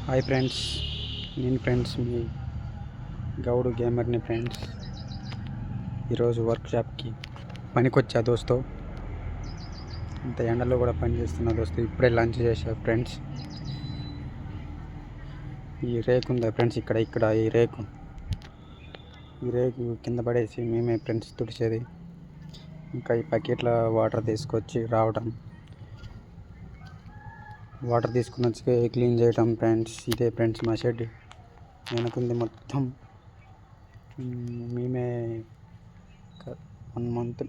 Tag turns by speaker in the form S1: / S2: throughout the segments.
S1: Hi friends, నేను మీ గౌడు గేమర్ని friends. ఈరోజు వర్క్షాప్కి పనికొచ్చా దోస్తో. ఇంత ఎండలో కూడా పని చేస్తున్నా దోస్తు. ఇప్పుడే లంచ్ చేశా ఫ్రెండ్స్. ఈ రేకు ఉందా ఫ్రెండ్స్, ఇక్కడ ఈ రేకు కింద పడేసి మేమే ఫ్రెండ్స్ తుడిచేది. ఇంకా ఈ బకెట్లో వాటర్ తీసుకొచ్చి వాటర్ తీసుకుని వచ్చి క్లీన్ చేయటం ఫ్రెండ్స్. ఇదే ఫ్రెండ్స్ మా షెడ్. వెనకుంది మొత్తం మేమే 1 మంత్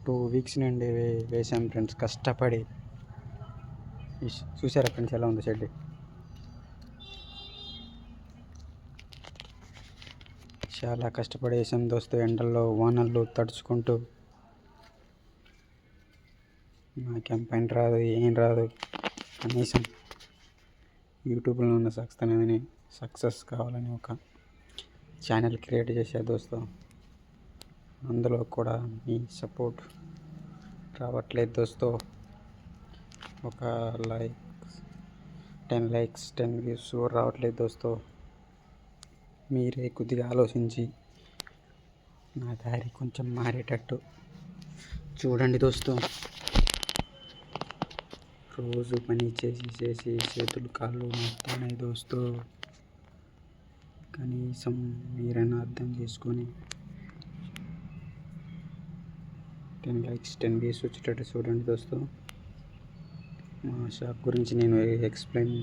S1: 2 వీక్స్ నుండి వేసాం ఫ్రెండ్స్ కష్టపడి. చూసారా ఫ్రెండ్స్ ఎలా ఉంది షెడ్? చాలా కష్టపడి వేసాం దోస్తు. ఎండల్లో వానల్లో తడుచుకుంటూ. నాకేం పని రాదు, ఏం రాదు. కనీసం యూట్యూబ్లో ఉన్న సక్సెస్ కావాలని ఒక ఛానల్ క్రియేట్ చేసే దోస్తు. అందులో కూడా మీ సపోర్ట్ రావట్లేదు దోస్తు. ఒక 10 లైక్స్ 10 వ్యూస్ రావట్లేదు దోస్తు. మీరే కొద్దిగా ఆలోచించి నా దారి కొంచెం మారేటట్టు చూడండి దోస్తు. రోజు పని చేసి చేతులు కాళ్ళు నొస్తున్నాయి దోస్తు. కనీసం మీరైనా అర్థం చేసుకొని 10 లైక్స్ 10 వ్యూస్ వచ్చేటట్టు చూడండి దోస్తు. మా షాప్ గురించి నేను ఎక్స్ప్లెయిన్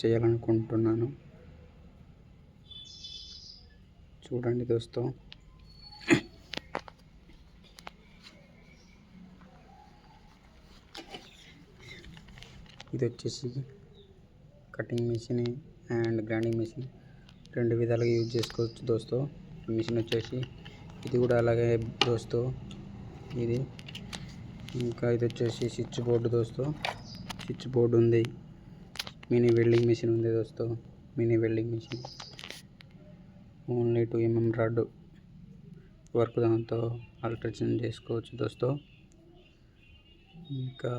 S1: చేయాలనుకుంటున్నాను. చూడండి దోస్తు. ఇది వచ్చేసి cutting machine and grinding machine, 2 విధాలుగా యూజ్ చేసుకోవచ్చు దోస్తు. మిషన్ వచ్చేసి ఇది కూడా అలాగే దోస్తు. ఇది ఇంకా ఇది వచ్చేసి స్విచ్ బోర్డు దోస్తు. స్విచ్ బోర్డు ఉంది. మినీ వెల్డింగ్ మిషన్ ఉంది దోస్తు. Mini welding machine only 2 mm rod work, దాంతో ఆల్టరేషన్ చేసుకోవచ్చు దోస్తు. ఇంకా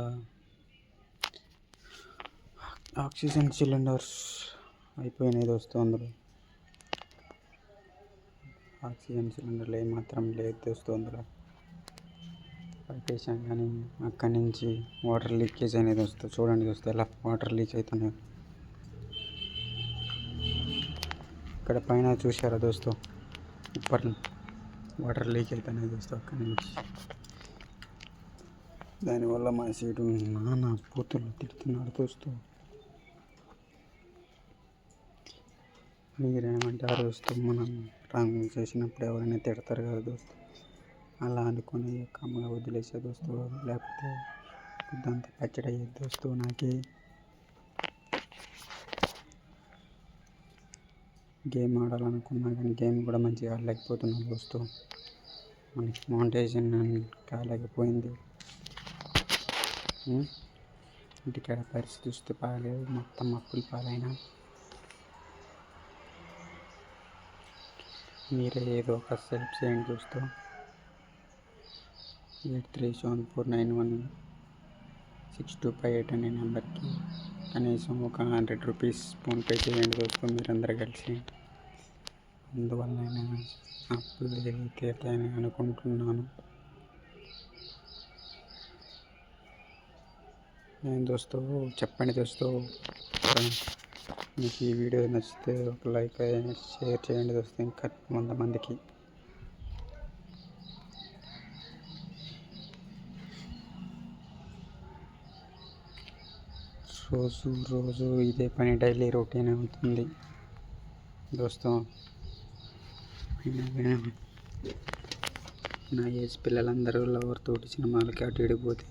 S1: ఆక్సిజన్ సిలిండర్స్ అయిపోయినాయి దోస్తు. అందులో ఆక్సిజన్ సిలిండర్లు ఏమాత్రం లేదు దోస్తు. అందులో పట్టేసాం కానీ అక్కడి నుంచి వాటర్ లీకేజ్ అయినాయి దోస్తు. చూడండి దోస్తు ఎలా వాటర్ లీక్ అవుతున్నాయి. ఇక్కడ పైన చూసారా దోస్తు, ఇప్పుడు వాటర్ లీక్ అవుతున్నాయి దోస్తు అక్కడి నుంచి. దానివల్ల మా సీటు నానా పూతులు తిడుతున్నాడు దోస్తు. మీరేమంటారు దోస్తు? మనం రంగు చేసినప్పుడు ఎవరైనా తిడతారు కదా దోస్తు. అలా అనుకుని కమ్మగా వదిలేసే దోస్తు. లేకపోతే పొద్దంతా పచ్చడి అయ్యేది దోస్తు. నాకే గేమ్ ఆడాలనుకున్నా కానీ గేమ్ కూడా మంచిగా ఆడలేకపోతున్నాను దోస్తు. మనకి మౌంటేషన్ కాలేకపోయింది. ఇంటికాడ పరిస్థితి చూస్తే బాగాలేదు, మొత్తం అప్పులు పాలైనా. మీరే ఏదో ఒక హెల్ప్ చేయండి దోస్తు. 8374916258 అనే నెంబర్కి కనీసం ఒక 100 రూపీస్ ఫోన్పే చేయండి దోస్తు, మీరందరూ కలిసి. అందువల్ల నేను అప్పులు తీరుతాయని అనుకుంటున్నాను. నేను దోస్తు చెప్పండి దోస్తు. మీకు ఈ వీడియో నచ్చితే ఒక లైక్ షేర్ చేయండి దోస్తు, ఇంకా 100 మందికి. రోజు ఇదే పని డైలీ రొటీన్ అవుతుంది దోస్తు. నా ఏజ్ పిల్లలందరూ లవర్ తోటి సినిమాలకి అటు ఇడిపోతే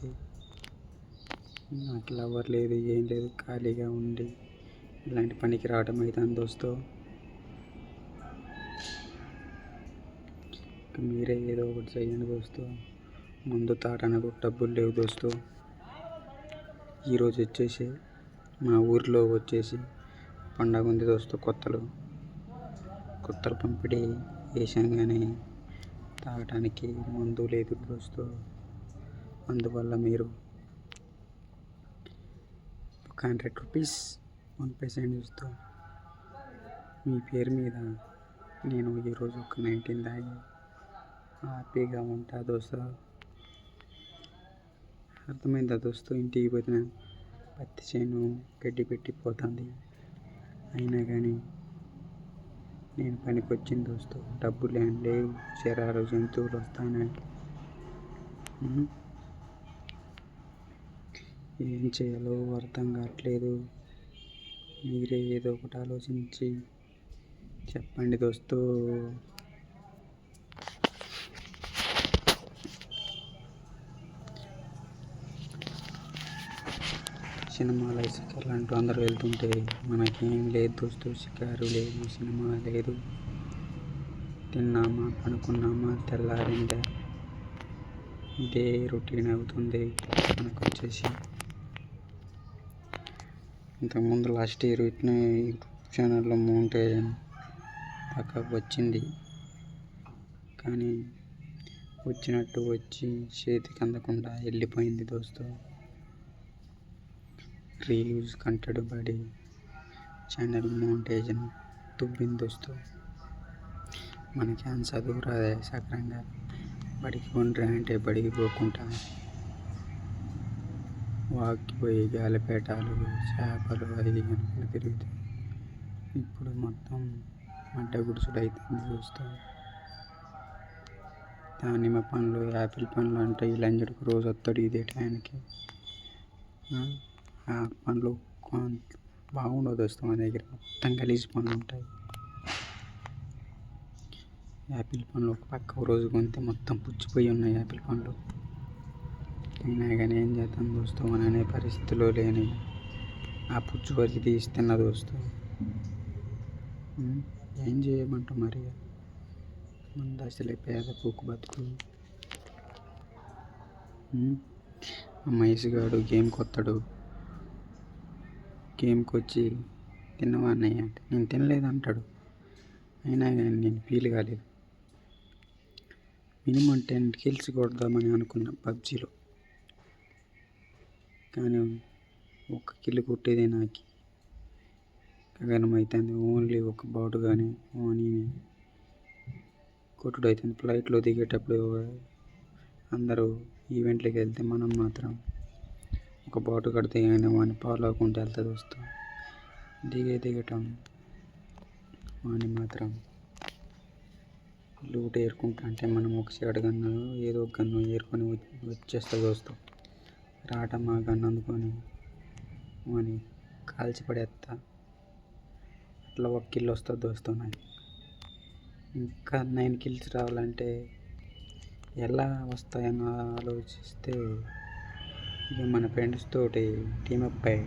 S1: నాకు లవర్ లేదు, ఏం లేదు, ఖాళీగా ఉండి ఇలాంటి పనికి రావడం అవుతుంది దోస్తు. మీరే ఏదో ఒకటి చేయండి దోస్తు. ముందు తాటానికి డబ్బులు లేవు దోస్తు. ఈరోజు వచ్చేసి మా ఊరిలో పండగ ఉంది దోస్తు. కొత్తలు పంపిణీ వేసాం కానీ తాగటానికి మందు లేదు దోస్తు. అందువల్ల మీరు ఒక 100 రూపీస్ ఫోన్పే సెండ్ చేస్తూ మీ పేరు మీద నేను ఈరోజు ఒక 19 తాగి హ్యాపీగా ఉంటా దోస్తు. అర్థమైందా దోస్తు? ఇంటికి పోయిన పత్తి చేను గడ్డి పెట్టిపోతుంది, అయినా కానీ నేను పనికి వచ్చింది దోస్తు. డబ్బులు ఏం లేవు, చరాలు జంతువులు వస్తానే. ఏం చేయాలో అర్థం కావట్లేదు. మీరే ఏదో ఒకటి ఆలోచించి చెప్పండి దోస్తు. సినిమాలు షికార్లు అంటూ అందరూ వెళ్తుంటే మనకేం లేదు దోస్తు. షికారు లేదు, సినిమా లేదు. తిన్నామా, పడుకున్నామా, తెల్లారిందా, ఇదే రొటీన్ అవుతుంది మనకు వచ్చేసి. ఇంతకుముందు లాస్ట్ ఇయర్ ఇట్లా యూట్యూబ్ ఛానల్లో మౌంటేజ్ దాకా వచ్చింది, కానీ వచ్చినట్టు వచ్చి చేతికి అందకుండా వెళ్ళిపోయింది దోస్తు. రీవ్యూస్ కంటెడ్ బడి ఛానల్ మౌంటేజ్ తుబ్బింది దోస్తు. మనకి అని చదువు రాదే సక్రంగా. బడికి కొండ్రా అంటే బడికి పోకుండా వాకిపోయి గాలిపేటాలు, చేపలు అది అనుకుని తిరుగుతాయి. ఇప్పుడు మొత్తం మడ్డ గుడుసుడు అవుతుంది దోస్తు. దానిమ్మ పండ్లు, యాపిల్ పండ్లు అంటే ఈ లంజడికి రోజు వస్తాడు ఇదే టైంకి. ఆ పండ్లు బాగుండవు దోస్తు. మన దగ్గర మొత్తం గలీజ్ పండ్లు ఉంటాయి. యాపిల్ పండ్లు ఒక పక్క రోజు కొంటే మొత్తం పుచ్చిపోయి ఉన్నాయి యాపిల్ పండ్లు. అయినా కానీ ఏం చేద్దాం దోస్తు, మన అనే పరిస్థితిలో లేని ఆ పుచ్చు వరకు తీస్తున్న దోస్తు. ఏం చేయమంటాం మరి? ముందు అసలే పేద పూకు బతుకు. మహేష్గాడు గేమ్కి వస్తాడు, గేమ్కి వచ్చి తిన్నవా అన్నయ్య అంటే నేను తినలేదు అంటాడు. అయినా కానీ నేను ఫీల్ కాలేదు. మినిమం 10 kills కొడదామని అనుకున్నాం పబ్జీలో, కానీ ఒక కిల్ కొట్టేదే నాకు గగనం అవుతుంది. ఓన్లీ ఒక బాటు కానీ ఓనీ కొట్టుడు అవుతుంది. ఫ్లైట్లో దిగేటప్పుడు అందరూ ఈవెంట్లోకి వెళ్తే మనం మాత్రం ఒక బాటు కడితే కానీ వాడిని ఫాలో అవ్వకుండా వెళ్తుంది వస్తాం. దిగటం వాడిని మాత్రం లూట్ ఏరుకుంటా అంటే మనం ఒక సైడ్ గన్ను ఏదో ఒక గన్ను ఏరుకొని వచ్చేస్తుంది దోస్తు. రావటం ఆ గన్ను అందుకొని వాడిని కాల్చి పడేస్తా. అట్లా ఒక కిల్ వస్తుంది దోస్తు నాకు. ఇంకా 9 kills రావాలంటే ఎలా వస్తాయని ఆలోచిస్తే ఇక మన ఫ్రెండ్స్ తోటి టీమప్ అయ్యి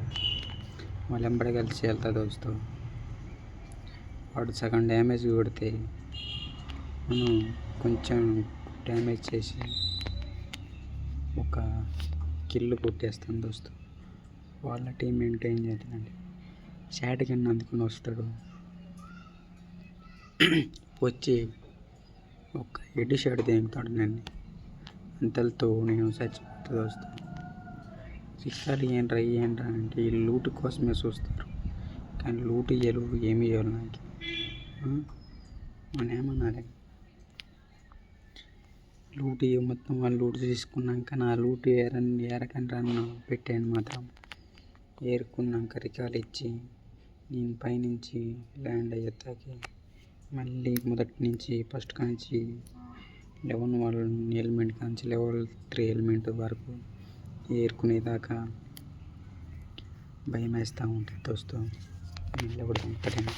S1: వాళ్ళు ఎంబడి కలిసి వెళ్తా దోస్తు. వాడు సగం డ్యామేజ్ కొడితే మనం కొంచెం డ్యామేజ్ చేసి ఒక కిల్లు కొట్టేస్తాను దోస్తు. వాళ్ళ టీం ఏంటో ఏం చేస్తానండి, షాట్ గన్ అందుకుని వస్తాడు, వచ్చి ఒక హెడ్ షాట్ దిగుతాడు నన్ను. అంతలతో నేను చచ్చిపోతా దోస్తు. రికార్డు ఏంట్రా అంటే ఈ లూట్ కోసమే చూస్తారు, కానీ లూట్ ఇయ్యలు ఏమి ఇవ్వాలి నాకు. మనం ఏమన్నాలి, లూట్ మొత్తం వాళ్ళు లూట్ తీసుకున్నాక నా లూట్ ఏరకండి రన్ను పెట్టాను మాత్రం. ఏరుకున్నాక రికార్డు ఇచ్చి నేను పైనుంచి ల్యాండ్ అయ్యేతాకి మళ్ళీ మొదటి నుంచి ఫస్ట్ కాంచి 11 ఎలిమెంట్ కాంచి level 3 ఎలిమెంట్ వరకు ఏరుకునేదాకా భయం వేస్తూ ఉంటుంది దోస్తు. నిలబడి ఉంటాను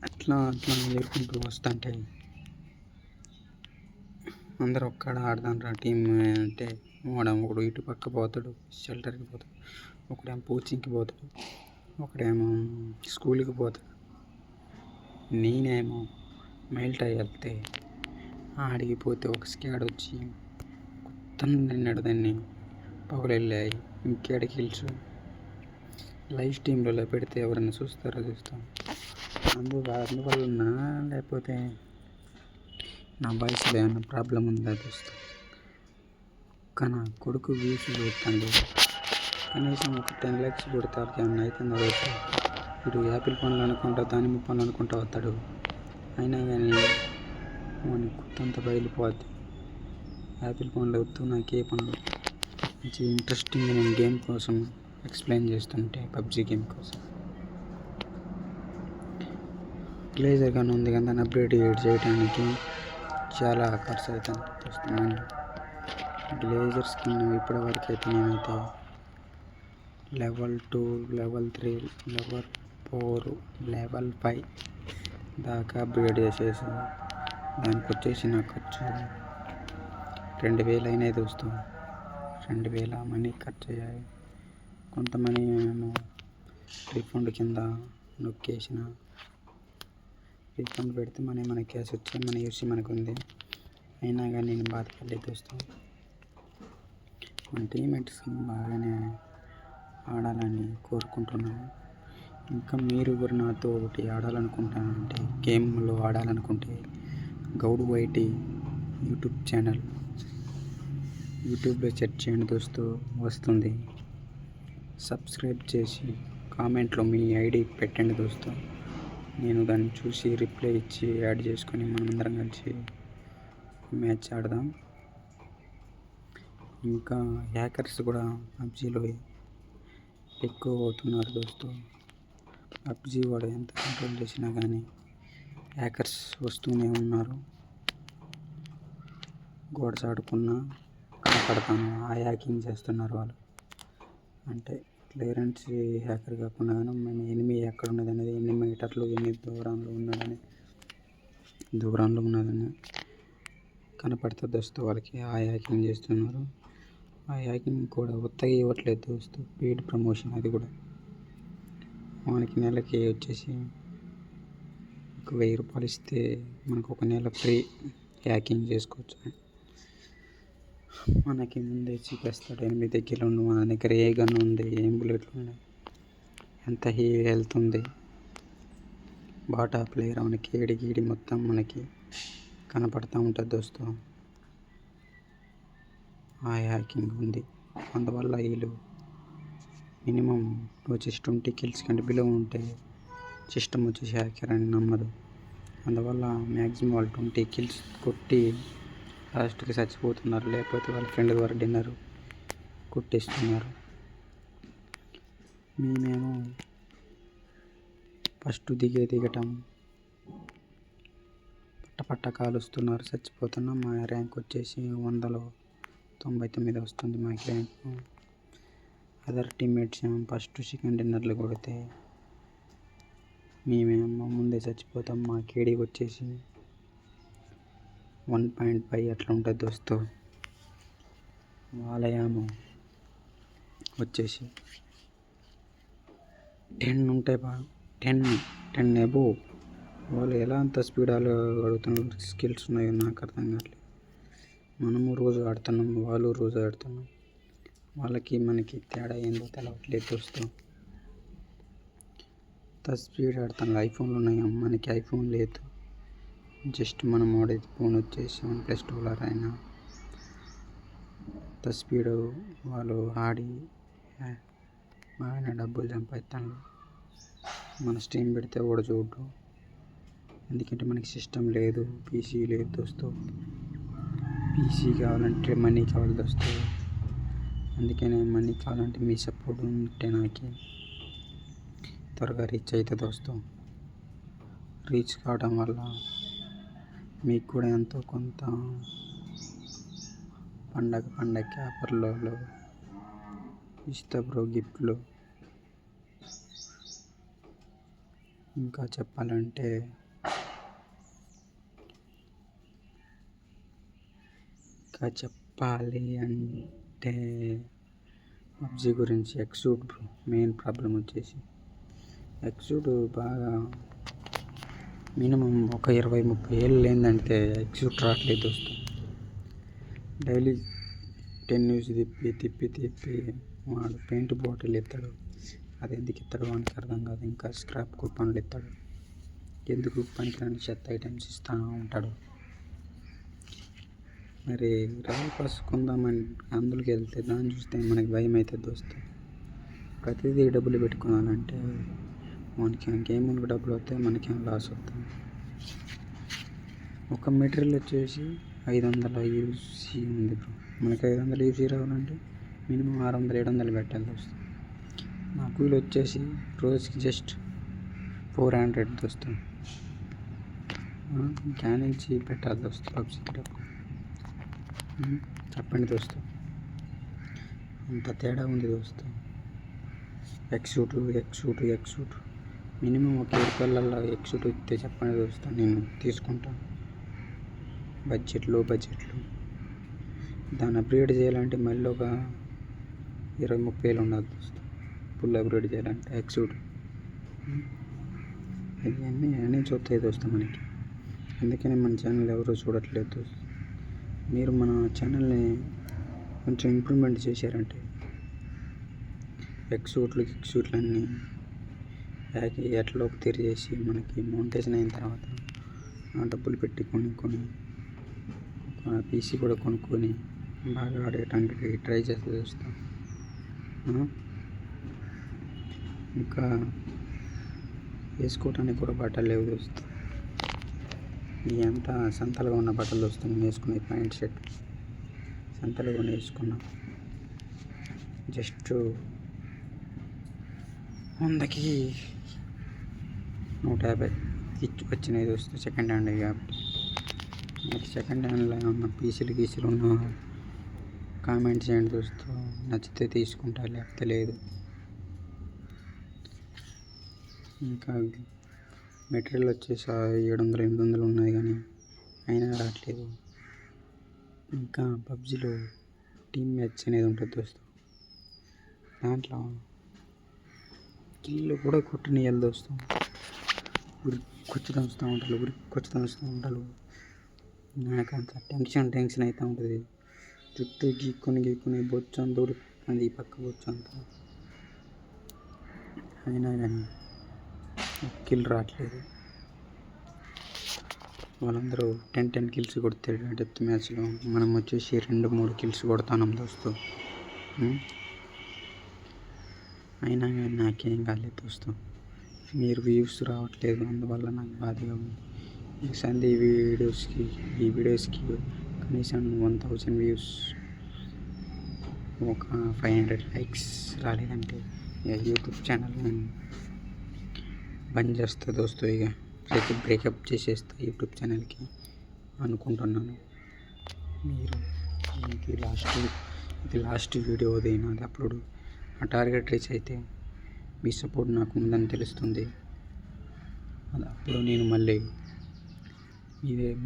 S1: అట్లా ఏరుకుంటూ వస్తుంటే అందరూ ఒక్కడ ఆడదాం రా టీం అంటే ఒకడు ఇటు పక్క పోతాడు, షెల్టర్కి పోతాడు, ఒకడేమో కోచింగ్కి పోతాడు, ఒకడేమో స్కూల్కి పోతాడు. నేనేమో మైల్టా వెళ్తే ఆడికి పోతే ఒక స్క్వాడ్ వచ్చి కొత్తను నిన్నాడు. దాన్ని పగులు వెళ్ళాయి. ఇంకేడికి హిల్స్ లైవ్ స్ట్రీమ్లో పెడితే ఎవరైనా చూస్తారో చూస్తాం. అందువలన లేకపోతే నా వాయిస్లో ఏమైనా ప్రాబ్లం ఉందా చూస్తాం. కానీ నా కొడుకు వ్యూస్ చూస్తాడు, కనీసం ఒక 10 lakhs కొడితే వాళ్ళకి ఏమన్నా అవుతుందా దోస్తు? వీడు యాపిల్ పనులు అనుకుంటా దానిమ్మ పనులు అనుకుంటా వస్తాడు, అయినా కానీ వాని కుత్తంతా బయలుపోద్ది. యాపిల్ పనులు వద్దు, నాకు ఏ పనులు మంచి ఇంట్రెస్టింగ్ నేను గేమ్ కోసం ఎక్స్ప్లెయిన్ చేస్తుంటే పబ్జీ గేమ్ కోసం గ్లేజర్ గన్ ఉంది కదా, దాన్ని అప్గ్రేడ్ చేయడానికి చాలా ఖర్చు అవుతుంది వస్తున్నాను. గ్లేజర్ స్కిన్ ఇప్పటివరకు అయితే నేనైతే level 2, level 3, level 4, level 5 దాకా అప్గ్రేడ్ చేసేసి దానికి వచ్చేసి నా ఖర్చు 2000 అయినాయి దోస్తు. 2000 మనీ ఖర్చు అయ్యాయి. కొంతమంది మేము రీఫండ్ కింద నొక్కేసిన, రీఫండ్ పెడితే మన క్యాష్ వచ్చి మన యూసీ మనకు ఉంది. అయినా కానీ నేను బాధపడలేదు దోస్తు. మన టీమేట్స్ బాగానే ఆడాలని కోరుకుంటున్నాను. ఇంకా మీరు కూడా నాతో ఒకటి ఆడాలనుకుంటానంటే, గేమ్లో ఆడాలనుకుంటే గౌడ్ వైటీ యూట్యూబ్ ఛానల్ యూట్యూబ్లో సెర్చ్ చేయండి దోస్తు, వస్తుంది. సబ్స్క్రైబ్ చేసి కామెంట్లో మీ ఐడి పెట్టండి దోస్తు. నేను దాన్ని చూసి రిప్లై ఇచ్చి యాడ్ చేసుకొని మనమందరం కలిసి మ్యాచ్ ఆడదాం. ఇంకా హ్యాకర్స్ కూడా పబ్జీలో ఎక్కువ అవుతున్నారు దోస్తు. పబ్జీ వాడు ఎంత కంట్రోల్ చేసినా కానీ హ్యాకర్స్ వస్తూనే ఉన్నారు. గోడ్స్ ఆడుకున్నా కనపడతాను, ఆ హ్యాకింగ్ చేస్తున్నారు వాళ్ళు. అంటే క్లియరెన్స్ హ్యాకర్ కాకుండా కానీ మేము ఎనిమి ఎక్కడ ఉన్నది అనేది, ఎన్ని మీటర్లు ఎన్ని దూరంలో ఉన్నదని కనపడుతుంది దోస్తు. వాళ్ళకి ఆ హ్యాకింగ్ చేస్తున్నారు. ఆ హ్యాకింగ్ కూడా ఉత్తగా ఇవ్వట్లేదు దోస్తు, పెయిడ్ ప్రమోషన్. అది కూడా మనకి నెలకి వచ్చేసి ఒక 1000 రూపాయలు ఇస్తే మనకు ఒక నెల ఫ్రీ హ్యాకింగ్ చేసుకోవచ్చు. మనకి ముందే చూపిస్తాడు ఎనిమిది దగ్గర ఉండి మన దగ్గర ఏ గన్ ఉంది, ఏం బుల్లెట్లు ఉన్నాయి, ఎంత హెల్త్ ఉంది, బాటా ప్లేయర్ మనకి ఏడి మొత్తం మనకి కనపడుతూ ఉంటుంది దోస్తు. ఆ హ్యాకింగ్ ఉంది. అందువల్ల వీళ్ళు మినిమం వచ్చేసి 20 kills కంటే బిలో ఉంటే సిస్టమ్ వచ్చేసి హ్యాకర్ అని నమ్మదు. అందువల్ల మ్యాక్సిమం వాళ్ళు 20 kills కొట్టి లాస్ట్కి చచ్చిపోతున్నారు, లేకపోతే వాళ్ళ ఫ్రెండ్ ద్వారా డిన్నర్ కొట్టేస్తున్నారు. మేమేమో ఫస్ట్ దిగటం పట్ట కాలుస్తున్నారు, చచ్చిపోతున్నాం. మా ర్యాంక్ వచ్చేసి 199 వస్తుంది మా ర్యాంక్. అదర్ టీమ్మేట్స్ ఏమో ఫస్ట్ సెకండ్ డిన్నర్లు కొడితే మేమేమో ముందే చచ్చిపోతాం. మా కేడీ వచ్చేసి 1.5 అట్లా ఉంటుంది దోస్తు. వాళ్ళ ఏమో వచ్చేసి 10 ఉంటాయి, 10 అబోవ్. వాళ్ళు ఎలా అంత స్పీడ్ అడుగుతున్నారు, స్కిల్స్ ఉన్నాయో నాకు అర్థం కావట్లేదు. మనము రోజు ఆడుతున్నాం, వాళ్ళు రోజు ఆడుతున్నాం, వాళ్ళకి మనకి తేడా ఏందో తెలవట్లేదు దోస్తు. అంత స్పీడ్ ఆడుతున్నాం. ఐఫోన్లు ఉన్నాయి, మనకి ఐఫోన్ లేదు. జస్ట్ మనం వాడేది ఫోన్ వచ్చేసి OnePlus 12 అయినా అంత స్పీడ్ వాళ్ళు ఆడి బాగానే డబ్బులు సంపాదిస్తాను. మన స్ట్రీమ్ పెడితే కూడా చూడు, ఎందుకంటే మనకి సిస్టమ్ లేదు, పీసీ లేదు దోస్తు. పీసీ కావాలంటే మనీ కావాలి దోస్తు. అందుకనే మనీ కావాలంటే మీ సపోర్ట్ ఉంటే నాకు త్వరగా రీచ్ అవుతుంది దోస్తు. రీచ్ కావడం వల్ల మీకు కూడా ఎంతో కొంత పండగకి ఆఫర్లలో ఇస్తా బ్రో, గిఫ్ట్లు. ఇంకా చెప్పాలి అంటే పబ్జీ గురించి ఎక్సూట్ బ్రో. మెయిన్ ప్రాబ్లం వచ్చేసి ఎక్సూట్ బాగా మినిమం ఒక 20-30 ఏళ్ళు లేదంటే ఎక్సూట్ రావట్లేదు దోస్తు. డైలీ 10 న్యూస్ తిప్పి వాడు పెయింట్ బాటిల్ ఎత్తాడు. అది ఎందుకు ఎత్తాడు వానికి అర్థం కాదు. ఇంకా స్క్రాప్ కూపన్లు ఎత్తాడు, ఎందుకు పనికిరాని చెత్త ఐటమ్స్ ఇస్తూ ఉంటాడు. మరి రాయల్ పాస్ కొందామని అందులోకి వెళ్తే దాన్ని చూస్తే మనకి భయం అవుతుంది దోస్తు. ప్రతిదీ డబ్బులు పెట్టుకోవాలంటే మనకి గేమింగ్కి డబ్బులు వస్తాయి, మనకేం లాస్ అవుతుంది. ఒక మెటీరియల్ వచ్చేసి 500 యూసీ ఉంది బ్రో. మనకి 500 యూసీ రావాలంటే మినిమం 600-700 పెట్టాలి దోస్తు. నా కూలి వచ్చేసి రోజుకి జస్ట్ 400 దోస్తు. నుంచి పెట్టాలి దోస్తు పబ్జీకి డబ్బు. చెప్పండి దోస్తు, అంత తేడా ఉంది దోస్తు. ఎక్సూట్ మినిమం ఒక 7 రూపాయలలో ఎక్సూట్ ఇస్తే చెప్పండి దోస్తు, నేను తీసుకుంటాను. లో బడ్జెట్లు దాన్ని అప్గ్రేడ్ చేయాలంటే మళ్ళీ ఒక 20-30 వేలు ఉండాలి దోస్తు. ఫుల్ అప్గ్రేడ్ చేయాలంటే ఎక్సూట్ అన్నీ చూస్తాయి దోస్తు మనకి. అందుకని మన ఛానల్ ఎవరో చూడట్లేదు దోస్తు. మీరు మన ఛానల్ని కొంచెం ఇంప్రూవ్మెంట్ చేశారంటే ఎక్సూట్లు అన్నీ ఎట్లోకి తెరిచేసి మనకి మౌంటేషన్ అయిన తర్వాత డబ్బులు పెట్టి కొనుక్కొని పీసీ కూడా కొనుక్కొని బాగా ఆడేటానికి ట్రై చేస్తూ చూస్తాం. ఇంకా వేసుకోవటానికి కూడా బట్టలు లేవు దోస్తు. ఇదంతా సంతలుగా ఉన్న బట్టలు వస్తుంది. వేసుకునే ప్యాంట్ షర్ట్ సంతలుగా కొన్ని వేసుకున్నాం. జస్ట్ 100కి 150 వచ్చినాయి దోస్తు. సెకండ్ హ్యాండ్ కాబట్టి మీకు సెకండ్ హ్యాండ్లో ఉన్న గీసులు ఉన్న కామెంట్ చేయండి దోస్తు. నచ్చితే తీసుకుంటా, లేకపోతే లేదు. ఇంకా మెటీరియల్ వచ్చేసి 700-800 ఉన్నది కానీ అయినా రావట్లేదు. ఇంకా పబ్జీలో టీమ్ మ్యాచ్ అనేది ఉంటుంది దోస్తు. దాంట్లో కిల్లు కూడా కొట్టనియాలి దోస్తు. ఉరికొచ్చి దంచుతూ ఉంటారు. నాకు అంత టెన్షన్ అవుతూ ఉంటుంది. చుట్టూ గీక్కొని బొచ్చు అంత ఉరుకుతుంది, ఈ పక్క బొచ్చు అంతా. అయినా కానీ కిల్ రావట్లేదు. వాళ్ళందరూ 10 కిల్స్ కొడతారు డెప్త్ మ్యాచ్లో. మనం వచ్చేసి 2-3 కిల్స్ కొడతాం దోస్తు. అయినా కానీ నాకేం కాలేదు దోస్తు. మీరు వ్యూస్ రావట్లేదు, అందువల్ల నాకు బాధగా ఉంది. ఈ వీడియోస్కి కనీసం 1000 వ్యూస్, ఒక 500 లైక్స్ రాలేదంటే యూట్యూబ్ ఛానల్ నేను బంద్ చేస్తా దోస్తు. ఇక బ్రేకప్ చేసేస్తా యూట్యూబ్ ఛానల్కి అనుకుంటున్నాను. మీరు ఇది లాస్ట్ వీడియో నాది అప్లోడ్. ఆ టార్గెట్ రీచ్ అయితే మీ సపోర్ట్ నాకు ఉందని తెలుస్తుంది. అప్పుడు నేను మళ్ళీ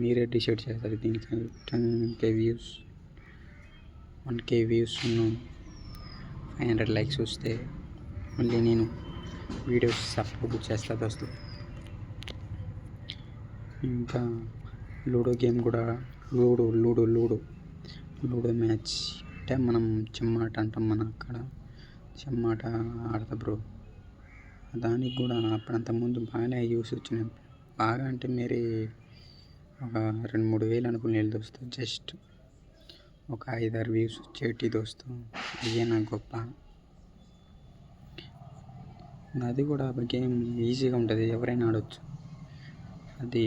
S1: మీరే డిసైడ్ చేస్తారు. దీనికి 10K views 1K views 500 likes వస్తే మళ్ళీ నేను వీడియోస్ అప్లోడ్ చేస్తా దోస్తు. ఇంకా లూడో గేమ్ కూడా లూడో మ్యాచ్ అంటే మనం చెమ్మాట అంటాం, మన అక్కడ చెమ్మాట ఆడతా బ్రో. దానికి కూడా అప్పుడంతకుముందు బాగానే వ్యూస్ వచ్చినాయి. బాగా అంటే మరి ఒక 2-3 వేలు అనుకుని దోస్తు. జస్ట్ ఒక 5-6 వ్యూస్ వచ్చేటి దోస్తు. ఇదే నాకు గొప్ప. అది కూడా గేమ్ ఈజీగా ఉంటుంది, ఎవరైనా ఆడవచ్చు. అది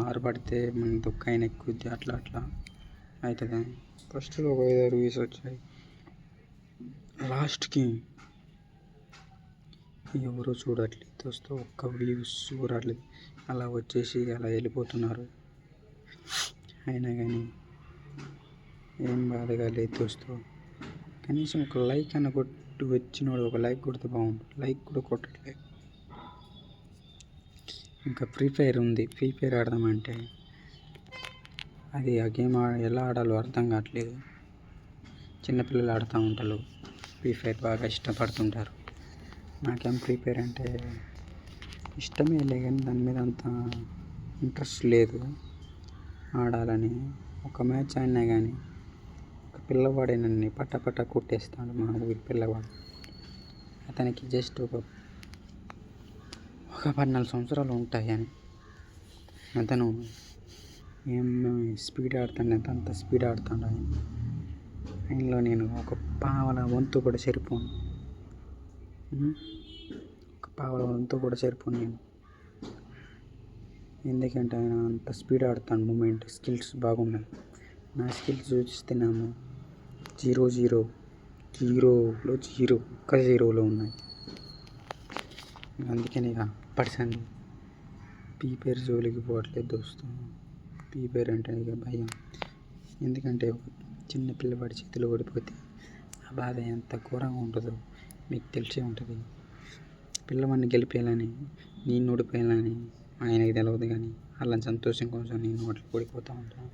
S1: ఆరబడితే మన దుఃఖైన ఎక్కుద్ది, అట్లా అవుతుంది. ఫస్ట్లో ఒక 5-6 వ్యూస్ వచ్చాయి. లాస్ట్కి ఎవరో చూడట్లేదు దోస్తు. ఒక్క వ్యూస్ చూడట్లేదు. అలా వచ్చేసి అలా వెళ్ళిపోతున్నారు. అయినా కానీ ఏం బాధగా లేదు దోస్తు. కనీసం ఒక లైక్ అన్న కొట్టి వచ్చినోడు ఒక లైక్ కొడితే బాగుంటుంది. లైక్ కూడా కొట్టట్లేదు. ఇంకా ఫ్రీ ఫైర్ ఉంది. ఫ్రీ ఫైర్ ఆడదామంటే అది ఆ గేమ్ ఎలా ఆడాలో అర్థం కావట్లేదు. చిన్నపిల్లలు ఆడుతూ ఉంటారు ఫ్రీ ఫైర్, బాగా ఇష్టపడుతుంటారు. నాకేం ఫ్రీ ఫైర్ అంటే ఇష్టమే లే, కానీ దాని మీద అంత ఇంట్రెస్ట్ లేదు ఆడాలని. ఒక మ్యాచ్ ఆడినా కానీ ఒక పిల్లవాడే నన్ను పట్ట కొట్టేస్తాడు. మా ఊరి పిల్లవాడు. అతనికి జస్ట్ ఒక 14 సంవత్సరాలు ఉంటాయని అతను ఏం స్పీడ్ ఆడుతాడు, అంత స్పీడ్ ఆడుతాడు ఆయనలో నేను ఒక పావల వంతు కూడా సరిపోను. ఒక పావులంతా కూడా సరిపోను నేను. ఎందుకంటే ఆయన అంత స్పీడ్ ఆడతాను. మూమెంట్ స్కిల్స్ బాగున్నాయి. నా స్కిల్స్ చూస్తున్నాము 0-0 జీరోలో 0 ఒక్క 0లో ఉన్నాయి. అందుకని ఇక పర్సన్ పీపేర్ జోలికి పోవట్లేదు దోస్తు. పీపేర్ అంటే ఇక భయం. ఎందుకంటే చిన్న పిల్లవాడి చేతిలో ఓడిపోతే ఆ బాధ ఎంత ఘోరంగా ఉంటుందో మీకు తెలిసే ఉంటుంది. పిల్లవాడిని గెలిపేయాలని, నేను ఓడిపోయాలని ఆయనకి తెలియదు, కానీ వాళ్ళ సంతోషం కోసం నేను అట్లా ఓడిపోతూ ఉంటాను.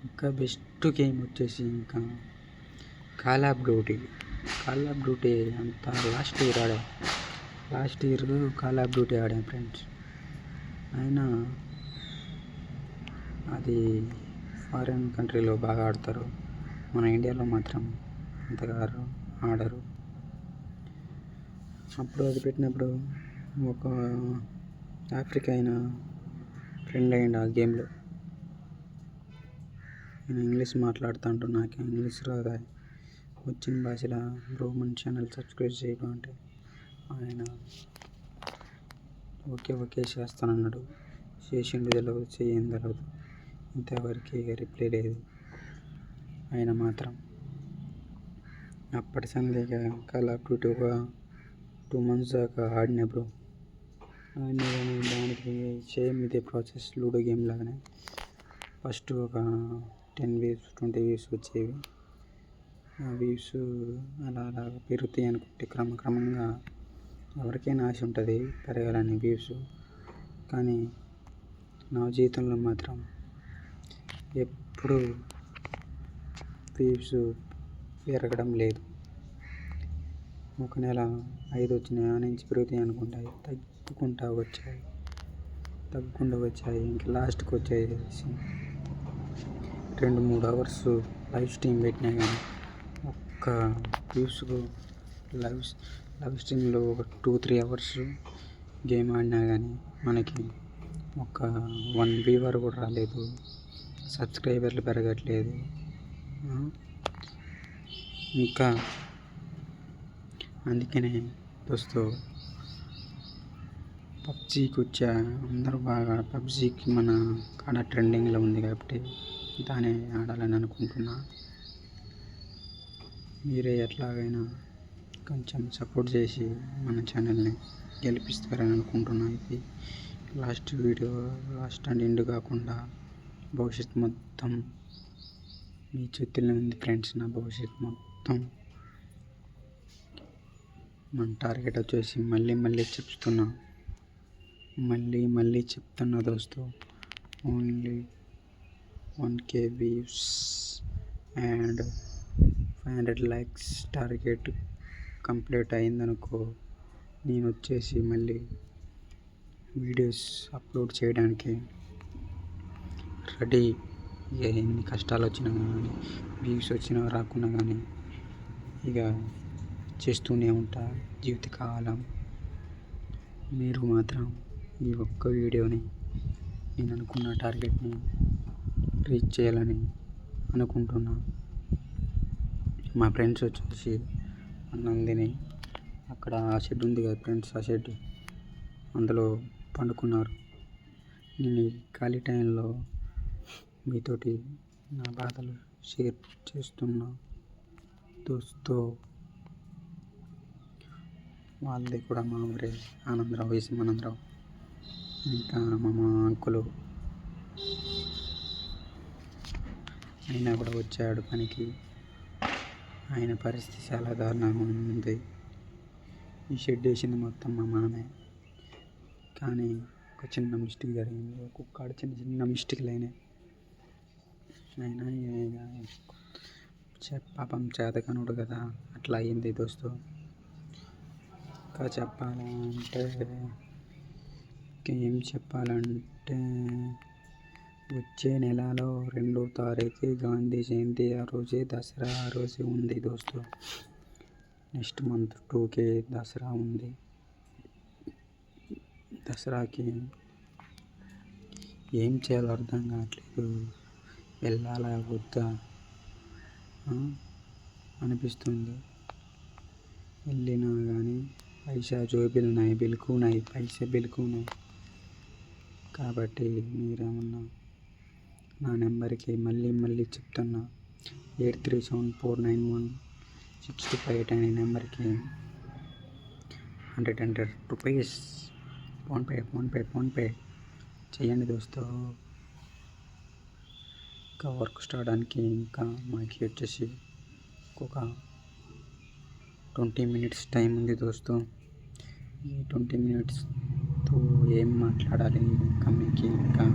S1: ఇంకా బెస్ట్ గేమ్ వచ్చేసి ఇంకా కాల్ ఆఫ్ డ్యూటీ అంత last year call of duty ఆడాను ఫ్రెండ్స్. అయినా అది ఫారిన్ కంట్రీలో బాగా ఆడతారు, మన ఇండియాలో మాత్రం అంతగా ఆడరు. అప్పుడు అది పెట్టినప్పుడు ఒక ఆఫ్రికా అయిన ఫ్రెండ్ అయ్యిండు ఆ గేమ్లో. నేను ఇంగ్లీష్ మాట్లాడుతుంటూ నాకు ఇంగ్లీష్ రాదా, వచ్చిన భాషలో బ్రో మన ఛానల్ సబ్స్క్రైబ్ చేయడం అంటే ఆయన ఓకే చేస్తానన్నాడు. చేసిండు తెలియదు, చేయండి తెలియదు, ఇంతవరకు రిప్లై లేదు. ఆయన మాత్రం అప్పటి సందేహ కాల్ ఆఫ్ డ్యూటీ ఒక 2 months దాకా ఆడిన బ్రో. ఆడిన కానీ దానికి సేమ్ ఇదే ప్రాసెస్ లూడో గేమ్ లాగానే. ఫస్ట్ ఒక 10 views 20 views వచ్చేవి. ఆ వ్యూస్ అలా పెరుగుతాయి అనుకుంటే క్రమంగా ఎవరికైనా ఆశ ఉంటుంది పెరగాలని వ్యూస్. కానీ నా జీవితంలో మాత్రం ఎప్పుడు వ్యూస్ పెరగడం లేదు. ఒక నెల 5 వచ్చినాయి, ఆ నుంచి పెరుగుతాయి అనుకుంటాయి, తగ్గుకుంటూ వచ్చాయి. ఇంకా లాస్ట్కి వచ్చేసి 2-3 hours లైవ్ స్ట్రీమ్ పెట్టినా కానీ ఒక్క వ్యూస్కు లైవ్ స్ట్రీమ్లో ఒక 2-3 hours గేమ్ ఆడినా కానీ మనకి ఒక 1 viewer కూడా రాలేదు, సబ్స్క్రైబర్లు పెరగట్లేదు. ఇంకా అందుకనే దోస్తు పబ్జీకి వచ్చా. అందరూ బాగా పబ్జీకి మన కాడ ట్రెండింగ్లో ఉంది కాబట్టి దాన్ని ఆడాలని అనుకుంటున్నా. మీరే ఎట్లాగైనా కొంచెం సపోర్ట్ చేసి మన ఛానల్ని గెలిపిస్తారని అనుకుంటున్నా. ఇది last video, last and end కాకుండా భవిష్యత్తు మొత్తం మీ చేతుల్లో ఉంది ఫ్రెండ్స్. నా భవిష్యత్తు మొత్తం మన టార్గెట్ వచ్చేసి మళ్ళీ చెప్తున్నా దోస్తు, only 1K views and 500 likes target complete అయిందనుకో, నేను వచ్చేసి మళ్ళీ వీడియోస్ అప్లోడ్ చేయడానికి రెడీ. ఎన్ని కష్టాలు వచ్చినా కానీ, వ్యూస్ వచ్చినా రాకున్నా కానీ ఇక చేస్తూనే ఉంటా జీవితకాలం. మీరు మాత్రం ఈ ఒక్క వీడియోని నేను అనుకున్న టార్గెట్ని రీచ్ చేయాలని అనుకుంటున్నా. మా ఫ్రెండ్స్ వచ్చేసి నందిని అక్కడ ఆ షెడ్ ఉంది కదా ఫ్రెండ్స్, ఆ షెడ్ అందులో పండుకున్నారు. నేను ఈ ఖాళీ టైంలో మీతోటి నా బాధలు షేర్ చేస్తున్నా దోస్తు. వాళ్ళది కూడా మా ఊరే, ఆనందరావు, ఆనందరావు. ఇంకా మా అంకులు అయినా కూడా వచ్చాడు పనికి. ఆయన పరిస్థితి చాలా దారుణంగా ఉంది. ఈ షెడ్ వేసింది మొత్తం మా మామే, కానీ ఒక చిన్న మిస్టేక్ జరిగింది. ఒక్కొక్క చిన్న మిస్టేక్లు అయినాయి. అయినా పాపం చేతకనుడు కదా, అట్లా అయ్యింది దోస్తు. ఇంకా చెప్పాలంటే వచ్చే నెలలో 2వ తారీఖు గాంధీ జయంతి, ఆ రోజే దసరా, ఆ రోజే ఉంది దోస్తు. నెక్స్ట్ మంత్ 2కి దసరా ఉంది. దసరాకి ఏం చేయాలో అర్థం కావట్లేదు. వెళ్ళాలా వద్దా అనిపిస్తుంది. వెళ్ళినా కానీ పైసా జోబిల్ నాయి బిల్కు నాయి పైసా బిల్కు నాయి. కాబట్టి మీరేమన్నా నా నెంబర్కి మళ్ళీ చెప్తున్నా 8374916258 అనే నెంబర్కి 100 రూపీస్ ఫోన్పే చేయండి దోస్తో. ఇంకా వర్క్ స్టార్ట్ అవడానికి ఇంకా మనకి వచ్చేసి ఒక 20 మినిట్స్ టైం ఉంది దోస్తో. ఈ 20 మినిట్స్తో ఏం మాట్లాడాలి ఇంకా మీకు ఇంకా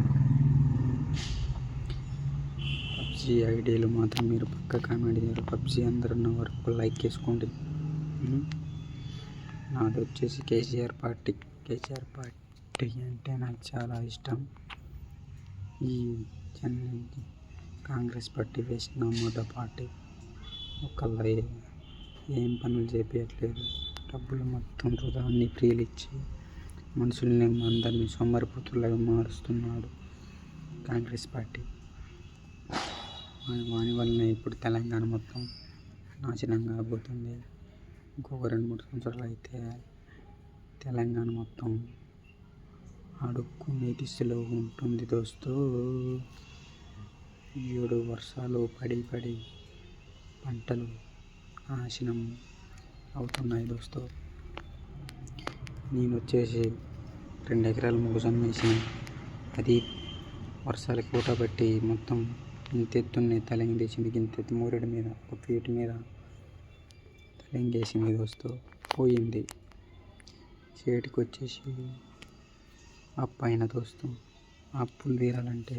S1: పబ్జీ ఐడియాలు మాత్రం మీరు పక్క కామెంట్ చేయాలి. పబ్జీ అందరూ ఉన్న వరకు లైక్ చేసుకోండి. నాది వచ్చేసి కేసీఆర్ పార్టీ అంటే నాకు చాలా ఇష్టం. ఈ కాంగ్రెస్ పార్టీ వేస్ట్ నమ్మద పార్టీ ఒకళ్ళ ఏం పనులు చేపించట్లేదు. డబ్బులు మొత్తం వృధా అన్ని ఫ్రీలు ఇచ్చి మనుషుల్ని అందరినీ సోమరిపోతులాగా మారుస్తున్నాడు కాంగ్రెస్ పార్టీ. వాని వల్లనే ఇప్పుడు తెలంగాణ మొత్తం నాశనం కాబోతుంది. ఇంకొక 2-3 సంవత్సరాలు అయితే తెలంగాణ మొత్తం అడుక్కునే దిశలో ఉంటుంది దోస్తు. 7 వర్షాలు పడి పంటలు నాశనం అవుతున్నాయి దోస్తు. నేను వచ్చేసి 2 ఎకరాలు మొక్కజొన్న వేసిన. అది వర్షాలకి పూటబట్టి మొత్తం ఇంతెత్తున్నే తలంగేసింది. ఇంతెత్తు మూరెడు మీద ఒక ఫీట్ మీద తలంగేసింది దోస్తు. పోయింది చేతికి వచ్చేసి అప్పు అయిన దోస్తు. అప్పులు తీరాలంటే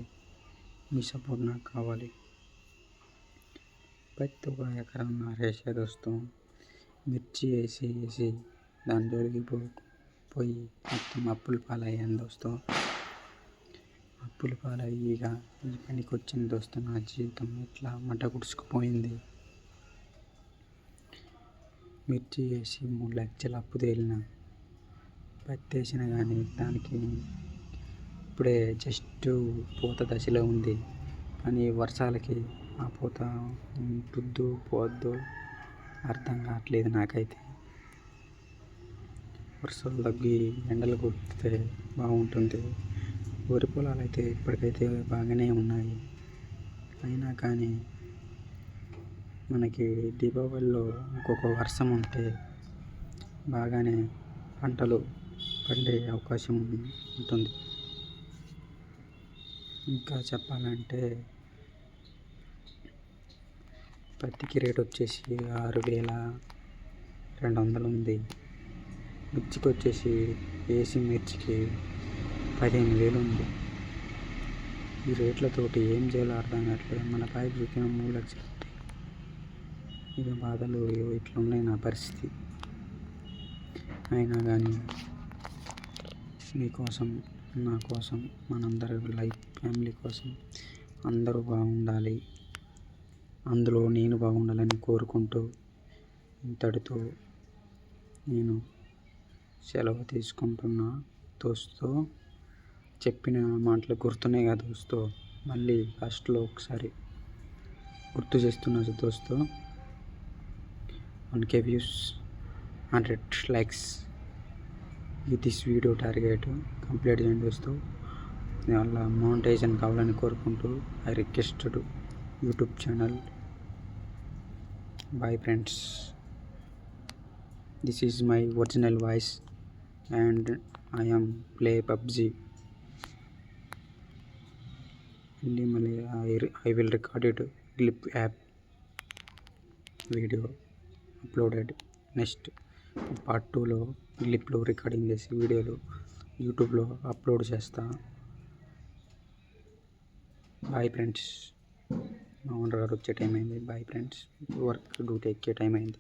S1: మీ సపోర్ట్ నాకు కావాలి. ప్రతి ఒక్క ఎకరం నారేసే దోస్తు. మిర్చి వేసి దాని జోలికి పోయి మొత్తం అప్పుల పాలయ్యాను దోస్తు. అప్పుల పాలయ్యి ఇక ఈ పనికి వచ్చింది దోస్తు. నా జీవితం ఇట్లా మంట కుడుచుకుపోయింది. మిర్చి వేసి 3 లక్షలు అప్పు తేలిన. పత్తి వేసిన కానీ దానికి ఇప్పుడే జస్ట్ పూత దశలో ఉంది. కానీ వర్షాలకి ఆ పూత ఉంటుందో పోద్దో అర్థం కావట్లేదు నాకైతే. వర్షాలు తగ్గి ఎండలు కొడితే బాగుంటుంది. వరి పొలాలు అయితే ఇప్పటికైతే బాగానే ఉన్నాయి. అయినా కానీ మనకి దీపావళిలో ఇంకొక వర్షం ఉంటే బాగానే పంటలు పండే అవకాశం ఉంటుంది. ఇంకా చెప్పాలంటే పత్తికి రేట్ వచ్చేసి 6,200 ఉంది. మిర్చికి వచ్చేసి ఏసీ మిర్చికి 15,000 ఉంది. ఈ రేట్లతోటి ఏం చేయాలో అర్థం కావట్లేదు. మన పైపు చూసిన 3 లక్షలు. ఇక బాధలు ఇట్లున్నాయి నా పరిస్థితి. అయినా కానీ మీకోసం, నా కోసం, మనందరి లైఫ్ ఫ్యామిలీ కోసం అందరూ బాగుండాలి. అందులో నేను బాగుండాలని కోరుకుంటూ ఇంతటితో నేను సెలవు తీసుకుంటున్నా దోస్తో. చెప్పిన మాటలు గుర్తున్నాయి కదా దోస్తో. మళ్ళీ లాస్ట్లో ఒకసారి గుర్తు చేస్తున్నా దోస్తో. 1K views, 100 likes. This video target complete చేయండి దోస్తు. వాళ్ళ మోనిటైజేషన్ కావాలని కోరుకుంటూ I requested YouTube channel. Bye friends. This is my original voice and I am play PUBG. I will record it clip app video uploaded. Next part 2లో క్లిప్లో recording చేసి వీడియోలు యూట్యూబ్లో upload చేస్తా. Bye friends. మా owner గారు వచ్చే time అయింది. Bye friends. Work duty ఎక్కే టైం అయింది.